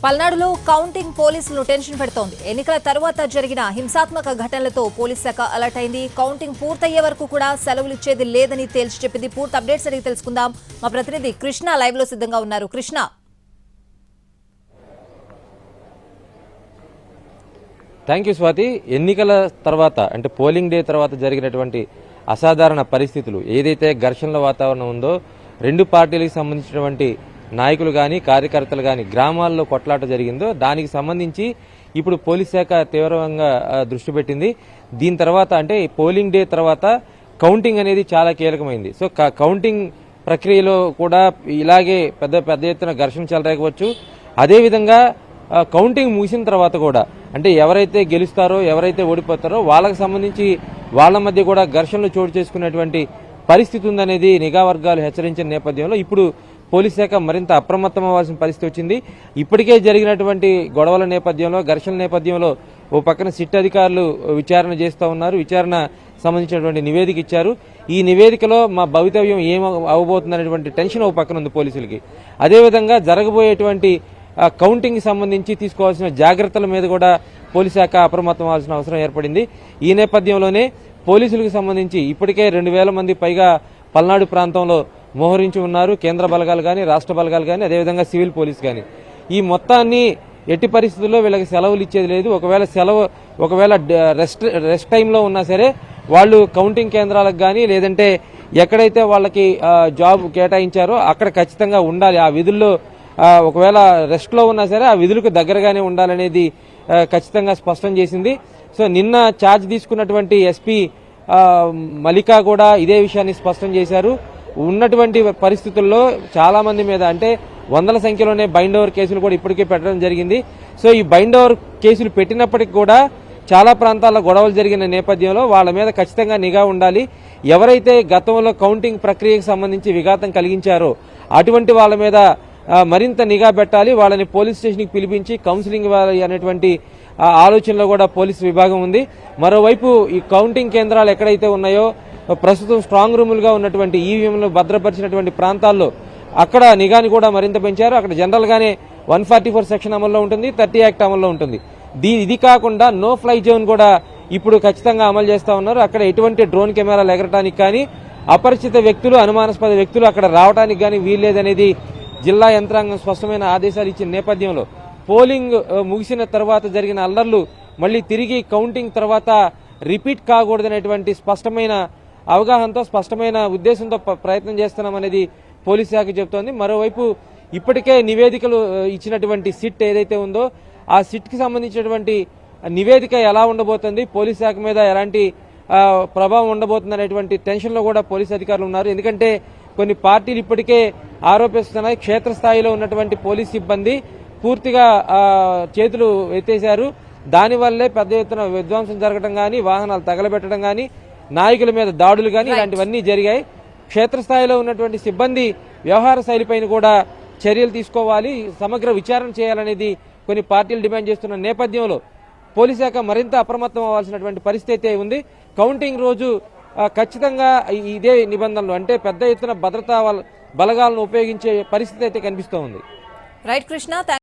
పల్నాడులో కౌంటింగ్ పోలీసులు టెన్షన్ పెడుతోంది. ఎన్నికల తర్వాత జరిగిన హింసాత్మక ఘటనలతో పోలీస్ శాఖ అలర్ట్ అయింది. కౌంటింగ్ పూర్తయ్యే వరకు కూడా సెలవులు ఇచ్చేది లేదని తేల్చి చెప్పింది. పూర్తి అప్డేట్స్ అడిగి తెలుసుకుందాం. మా ప్రతినిధి కృష్ణ లైవ్ లో సిద్ధంగా ఉన్నారు. Krishna, thank you Swathi. ఎన్నికల తర్వాత అంటే పోలింగ్ డే తర్వాత జరిగినటువంటి అసాధారణ పరిస్థితులు, ఏదైతే ఘర్షణల వాతావరణం ఉందో, రెండు పార్టీలకు సంబంధించినటువంటి నాయకులు కానీ కార్యకర్తలు కానీ గ్రామాల్లో కొట్లాట జరిగిందో దానికి సంబంధించి ఇప్పుడు పోలీస్ శాఖ తీవ్రంగా దృష్టి పెట్టింది. దీని తర్వాత అంటే పోలింగ్ డే తర్వాత కౌంటింగ్ అనేది చాలా కీలకమైంది. సో కౌంటింగ్ ప్రక్రియలో కూడా ఇలాగే పెద్ద ఎత్తున ఘర్షణ చెలరేగవచ్చు. అదేవిధంగా కౌంటింగ్ ముగిసిన తర్వాత కూడా అంటే ఎవరైతే గెలుస్తారో ఎవరైతే ఓడిపోతారో వాళ్ళకి సంబంధించి వాళ్ళ మధ్య కూడా ఘర్షణలు చోటు చేసుకునేటువంటి పరిస్థితి ఉందనేది నిఘా వర్గాలు హెచ్చరించిన నేపథ్యంలో ఇప్పుడు పోలీస్ శాఖ మరింత అప్రమత్తం అవ్వాల్సిన పరిస్థితి వచ్చింది. ఇప్పటికే జరిగినటువంటి గొడవల నేపథ్యంలో, ఘర్షణ నేపథ్యంలో ఓ పక్కన సిట్ అధికారులు విచారణ చేస్తూ ఉన్నారు. విచారణ సంబంధించినటువంటి నివేదిక ఇచ్చారు. ఈ నివేదికలో మా భవితవ్యం ఏం అవబోతుందనేటువంటి టెన్షన్ ఓ పక్కన ఉంది పోలీసులకి. అదేవిధంగా జరగబోయేటువంటి కౌంటింగ్ సంబంధించి తీసుకోవాల్సిన జాగ్రత్తల మీద కూడా పోలీస్ శాఖ అప్రమత్తం అవ్వాల్సిన అవసరం ఏర్పడింది. ఈ నేపథ్యంలోనే పోలీసులకు సంబంధించి ఇప్పటికే 2000 మంది పైగా పల్నాడు ప్రాంతంలో మోహరించి ఉన్నారు. కేంద్ర బలగాలు కానీ, రాష్ట్ర బలగాలు కానీ, అదేవిధంగా సివిల్ పోలీస్ కానీ. ఈ మొత్తాన్ని ఎట్టి పరిస్థితుల్లో వీళ్ళకి సెలవులు ఇచ్చేది లేదు. ఒకవేళ రెస్ట్ టైంలో ఉన్నా సరే వాళ్ళు కౌంటింగ్ కేంద్రాలకు కానీ లేదంటే ఎక్కడైతే వాళ్ళకి జాబ్ కేటాయించారో అక్కడ ఖచ్చితంగా ఉండాలి. ఆ విధుల్లో ఒకవేళ రెస్ట్ లో ఉన్నా సరే ఆ విధులకు దగ్గరగానే ఉండాలనేది ఖచ్చితంగా స్పష్టం చేసింది. సో నిన్న ఛార్జ్ తీసుకున్నటువంటి ఎస్పీ మలికా కూడా ఇదే విషయాన్ని స్పష్టం చేశారు. ఉన్నటువంటి పరిస్థితుల్లో చాలా మంది మీద అంటే వందల సంఖ్యలోనే బైండ్ ఓవర్ కేసులు కూడా ఇప్పటికే పెట్టడం జరిగింది. సో ఈ బైండ్ ఓవర్ కేసులు పెట్టినప్పటికీ కూడా చాలా ప్రాంతాల్లో గొడవలు జరిగిన నేపథ్యంలో వాళ్ళ మీద ఖచ్చితంగా నిఘా ఉండాలి. ఎవరైతే గతంలో కౌంటింగ్ ప్రక్రియకు సంబంధించి విఘాతం కలిగించారో అటువంటి వాళ్ళ మీద మరింత నిఘా పెట్టాలి. వాళ్ళని పోలీస్ స్టేషన్కి పిలిపించి కౌన్సిలింగ్ ఇవ్వాలి అనేటువంటి ఆలోచనలో కూడా పోలీసు విభాగం ఉంది. మరోవైపు ఈ కౌంటింగ్ కేంద్రాలు ఎక్కడైతే ఉన్నాయో ప్రస్తుతం స్ట్రాంగ్ రూములుగా ఉన్నటువంటి ఈవీఎంలు భద్రపరిచినటువంటి ప్రాంతాల్లో అక్కడ నిఘాని కూడా మరింత పెంచారు. అక్కడ జనరల్ గానే 144 సెక్షన్ అమల్లో ఉంటుంది, 30 యాక్ట్ అమల్లో ఉంటుంది. ఇది కాకుండా నో ఫ్లై జోన్ కూడా ఇప్పుడు ఖచ్చితంగా అమలు చేస్తా ఉన్నారు. అక్కడ ఎటువంటి డ్రోన్ కెమెరాలు ఎగరటానికి కానీ, అపరిచిత వ్యక్తులు, అనుమానాస్పద వ్యక్తులు అక్కడ రావడానికి కానీ వీల్లేదనేది జిల్లా యంత్రాంగం స్పష్టమైన ఆదేశాలు ఇచ్చిన నేపథ్యంలో పోలింగ్ ముగిసిన తర్వాత జరిగిన అల్లర్లు మళ్లీ తిరిగి కౌంటింగ్ తర్వాత రిపీట్ కాకూడదనేటువంటి స్పష్టమైన అవగాహనతో, స్పష్టమైన ఉద్దేశంతో ప్రయత్నం చేస్తున్నామనేది పోలీస్ శాఖ చెబుతోంది. మరోవైపు ఇప్పటికే నివేదికలు ఇచ్చినటువంటి సిట్ ఏదైతే ఉందో ఆ సిట్ కి సంబంధించినటువంటి నివేదిక ఎలా ఉండబోతుంది, పోలీస్ శాఖ మీద ఎలాంటి ప్రభావం ఉండబోతుంది అనేటువంటి టెన్షన్ లో కూడా పోలీస్ అధికారులు ఉన్నారు. ఎందుకంటే కొన్ని పార్టీలు ఇప్పటికే ఆరోపిస్తున్నాయి క్షేత్రస్థాయిలో ఉన్నటువంటి పోలీస్ సిబ్బంది పూర్తిగా చేతులు ఎత్తేశారు. దానివల్లే పెద్ద ఎత్తున విధ్వంసం జరగడం కానీ, వాహనాలు తగలబెట్టడం కానీ, నాయకుల మీద దాడులు కానీ ఇలాంటివన్నీ జరిగాయి. క్షేత్రస్థాయిలో ఉన్నటువంటి సిబ్బంది వ్యవహార శైలిపైన కూడా చర్యలు తీసుకోవాలి, సమగ్ర విచారణ చేయాలనేది కొన్ని పార్టీలు డిమాండ్ చేస్తున్న నేపథ్యంలో పోలీస్ శాఖ మరింత అప్రమత్తం అవ్వాల్సినటువంటి పరిస్థితి ఉంది. కౌంటింగ్ రోజు ఖచ్చితంగా ఇదే నిబంధనలు అంటే పెద్ద ఎత్తున భద్రతా బలగాలను ఉపయోగించే పరిస్థితి అయితే కనిపిస్తోంది. రైట్ కృష్ణ.